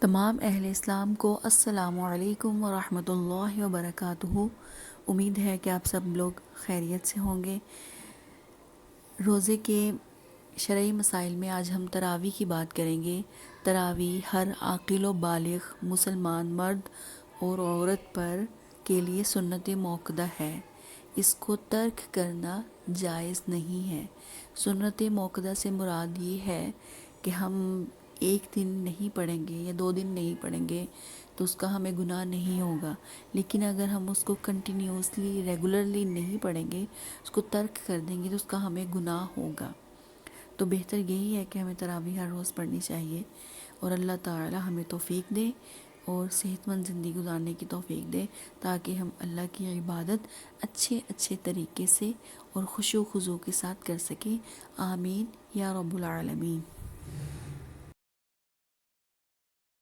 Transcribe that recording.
تمام اہل اسلام کو السلام علیکم ورحمۃ اللہ وبرکاتہ۔ امید ہے کہ آپ سب لوگ خیریت سے ہوں گے۔ روزے کے شرعی مسائل میں آج ہم تراویح کی بات کریں گے۔ تراویح ہر عاقل و بالغ مسلمان مرد اور عورت پر کے لیے سنت موقدہ ہے، اس کو ترک کرنا جائز نہیں ہے۔ سنت موقدہ سے مراد یہ ہے کہ ہم ایک دن نہیں پڑھیں گے یا 2 دن نہیں پڑھیں گے تو اس کا ہمیں گناہ نہیں ہوگا، لیکن اگر ہم اس کو کنٹینیوسلی ریگولرلی نہیں پڑھیں گے، اس کو ترک کر دیں گے تو اس کا ہمیں گناہ ہوگا۔ تو بہتر یہی ہے کہ ہمیں تراویح ہر روز پڑھنی چاہیے، اور اللہ تعالی ہمیں توفیق دے اور صحت مند زندگی گزارنے کی توفیق دے، تاکہ ہم اللہ کی عبادت اچھے طریقے سے اور خشوع و خضوع کے ساتھ کر سکیں۔ آمین یا رب العالمین۔